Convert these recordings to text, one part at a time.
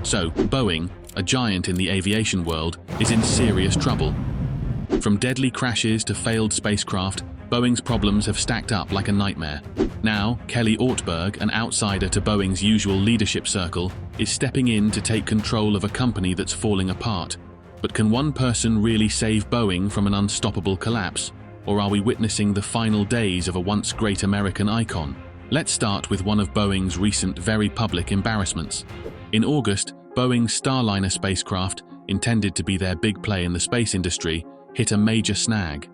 So, Boeing, a giant in the aviation world, is in serious trouble. From deadly crashes to failed spacecraft, Boeing's problems have stacked up like a nightmare. Now, Kelly Ortberg, an outsider to Boeing's usual leadership circle, is stepping in to take control of a company that's falling apart. But can one person really save Boeing from an unstoppable collapse? Or are we witnessing the final days of a once great American icon? Let's start with one of Boeing's recent very public embarrassments. In August, Boeing's Starliner spacecraft, intended to be their big play in the space industry, hit a major snag.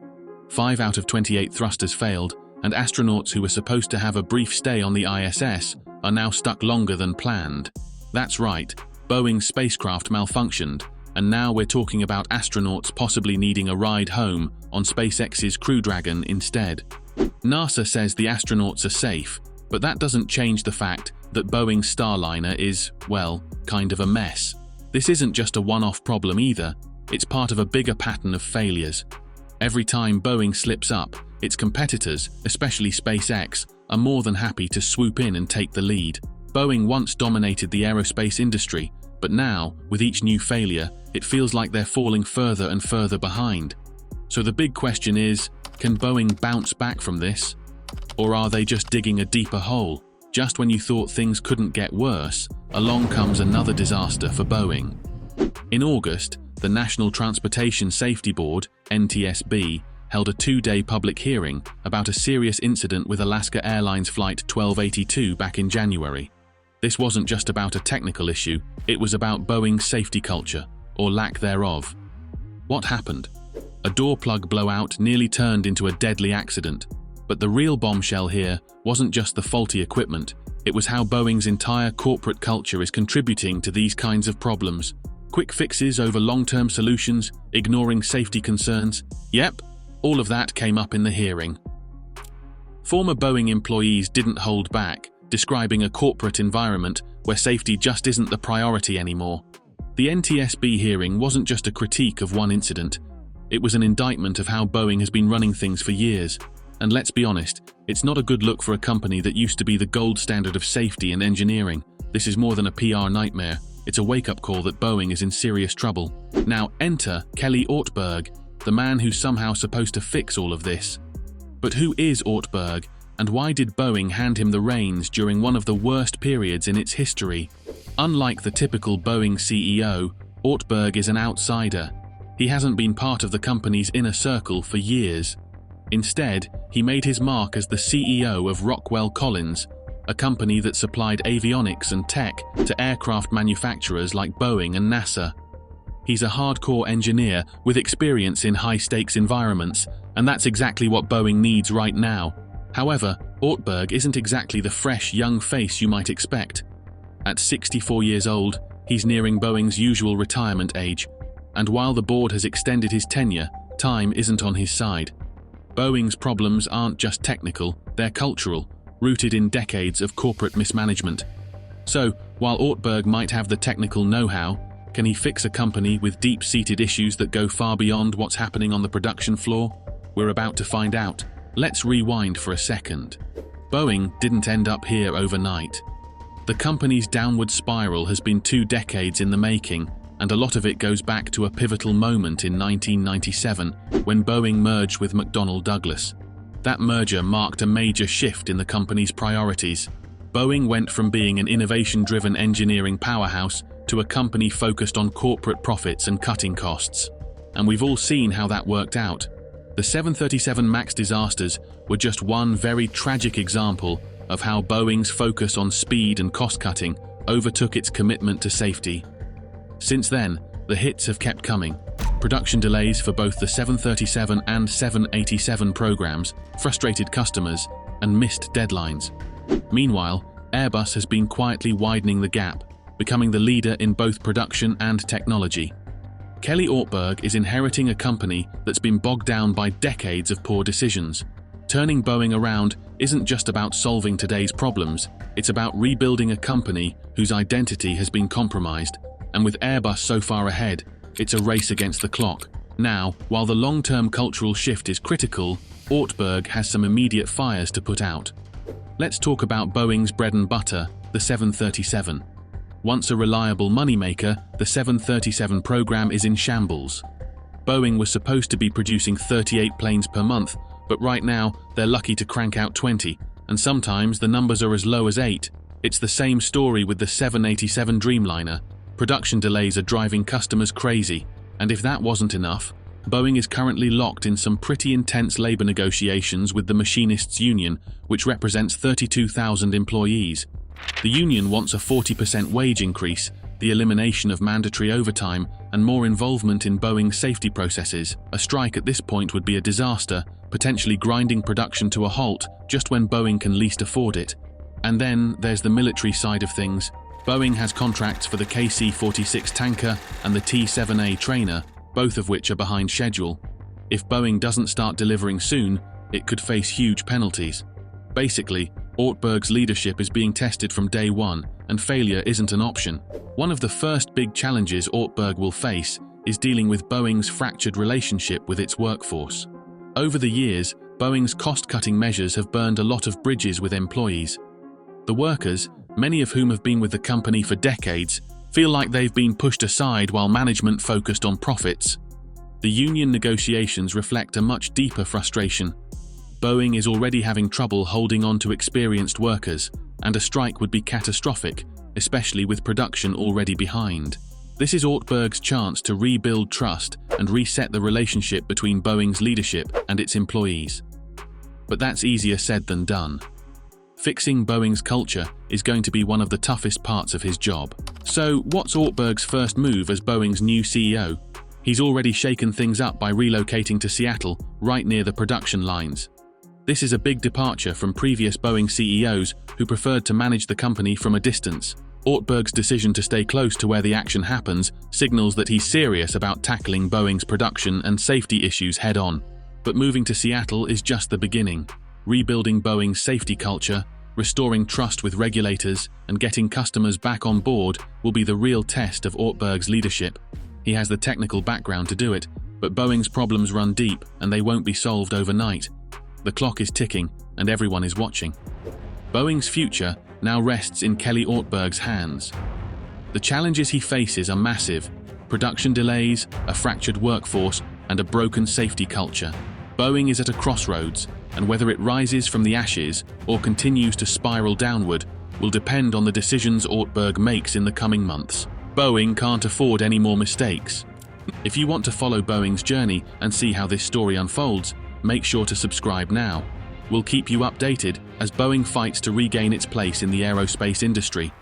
5 out of 28 thrusters failed, and astronauts who were supposed to have a brief stay on the ISS are now stuck longer than planned. That's right, Boeing's spacecraft malfunctioned, and now we're talking about astronauts possibly needing a ride home on SpaceX's Crew Dragon instead. NASA says the astronauts are safe, but that doesn't change the fact that Boeing's Starliner is, well, kind of a mess. This isn't just a one-off problem either, it's part of a bigger pattern of failures. Every time Boeing slips up, its competitors, especially SpaceX, are more than happy to swoop in and take the lead. Boeing once dominated the aerospace industry, but now, with each new failure, it feels like they're falling further and further behind. So the big question is, can Boeing bounce back from this? Or are they just digging a deeper hole? Just when you thought things couldn't get worse, along comes another disaster for Boeing. In August, the National Transportation Safety Board, NTSB, held a 2-day public hearing about a serious incident with Alaska Airlines Flight 1282 back in January. This wasn't just about a technical issue, it was about Boeing's safety culture, or lack thereof. What happened? A door plug blowout nearly turned into a deadly accident. But the real bombshell here wasn't just the faulty equipment, it was how Boeing's entire corporate culture is contributing to these kinds of problems. Quick fixes over long-term solutions, ignoring safety concerns. Yep, all of that came up in the hearing. Former Boeing employees didn't hold back, describing a corporate environment where safety just isn't the priority anymore. The NTSB hearing wasn't just a critique of one incident, it was an indictment of how Boeing has been running things for years. And let's be honest, it's not a good look for a company that used to be the gold standard of safety and engineering. This is more than a PR nightmare. It's a wake-up call that Boeing is in serious trouble. Now enter Kelly Ortberg, the man who's somehow supposed to fix all of this. But who is Ortberg, and why did Boeing hand him the reins during one of the worst periods in its history? Unlike the typical Boeing CEO, Ortberg is an outsider. He hasn't been part of the company's inner circle for years. Instead, he made his mark as the CEO of Rockwell Collins, a company that supplied avionics and tech to aircraft manufacturers like Boeing and NASA. He's a hardcore engineer with experience in high-stakes environments, and that's exactly what Boeing needs right now. However, Ortberg isn't exactly the fresh, young face you might expect. At 64 years old, he's nearing Boeing's usual retirement age, and while the board has extended his tenure, time isn't on his side. Boeing's problems aren't just technical, they're cultural, rooted in decades of corporate mismanagement. So, while Ortberg might have the technical know-how, can he fix a company with deep-seated issues that go far beyond what's happening on the production floor? We're about to find out. Let's rewind for a second. Boeing didn't end up here overnight. The company's downward spiral has been 2 decades in the making, and a lot of it goes back to a pivotal moment in 1997 when Boeing merged with McDonnell Douglas. That merger marked a major shift in the company's priorities. Boeing went from being an innovation-driven engineering powerhouse to a company focused on corporate profits and cutting costs. And we've all seen how that worked out. The 737 MAX disasters were just one very tragic example of how Boeing's focus on speed and cost-cutting overtook its commitment to safety. Since then, the hits have kept coming. Production delays for both the 737 and 787 programs frustrated customers and missed deadlines. Meanwhile, Airbus has been quietly widening the gap, becoming the leader in both production and technology. Kelly Ortberg is inheriting a company that's been bogged down by decades of poor decisions. Turning Boeing around isn't just about solving today's problems, it's about rebuilding a company whose identity has been compromised. And with Airbus so far ahead, it's a race against the clock. Now, while the long-term cultural shift is critical, Ortberg has some immediate fires to put out. Let's talk about Boeing's bread and butter, the 737. Once a reliable moneymaker, the 737 program is in shambles. Boeing was supposed to be producing 38 planes per month, but right now they're lucky to crank out 20, and sometimes the numbers are as low as 8. It's the same story with the 787 Dreamliner. Production delays are driving customers crazy, and if that wasn't enough, Boeing is currently locked in some pretty intense labor negotiations with the Machinists Union, which represents 32,000 employees. The union wants a 40% wage increase, the elimination of mandatory overtime, and more involvement in Boeing's safety processes. A strike at this point would be a disaster, potentially grinding production to a halt just when Boeing can least afford it. And then there's the military side of things. Boeing has contracts for the KC-46 tanker and the T-7A trainer, both of which are behind schedule. If Boeing doesn't start delivering soon, it could face huge penalties. Basically, Ortberg's leadership is being tested from day one, and failure isn't an option. One of the first big challenges Ortberg will face is dealing with Boeing's fractured relationship with its workforce. Over the years, Boeing's cost-cutting measures have burned a lot of bridges with employees. The workers, many of whom have been with the company for decades, feel like they've been pushed aside while management focused on profits. The union negotiations reflect a much deeper frustration. Boeing is already having trouble holding on to experienced workers, and a strike would be catastrophic, especially with production already behind. This is Ortberg's chance to rebuild trust and reset the relationship between Boeing's leadership and its employees. But that's easier said than done. Fixing Boeing's culture is going to be one of the toughest parts of his job. So, what's Ortberg's first move as Boeing's new CEO? He's already shaken things up by relocating to Seattle, right near the production lines. This is a big departure from previous Boeing CEOs who preferred to manage the company from a distance. Ortberg's decision to stay close to where the action happens signals that he's serious about tackling Boeing's production and safety issues head-on. But moving to Seattle is just the beginning. Rebuilding Boeing's safety culture, restoring trust with regulators, and getting customers back on board will be the real test of Ortberg's leadership. He has the technical background to do it, but Boeing's problems run deep and they won't be solved overnight. The clock is ticking and everyone is watching. Boeing's future now rests in Kelly Ortberg's hands. The challenges he faces are massive: production delays, a fractured workforce, and a broken safety culture. Boeing is at a crossroads, and whether it rises from the ashes or continues to spiral downward will depend on the decisions Ortberg makes in the coming months. Boeing can't afford any more mistakes. If you want to follow Boeing's journey and see how this story unfolds, make sure to subscribe now. We'll keep you updated as Boeing fights to regain its place in the aerospace industry.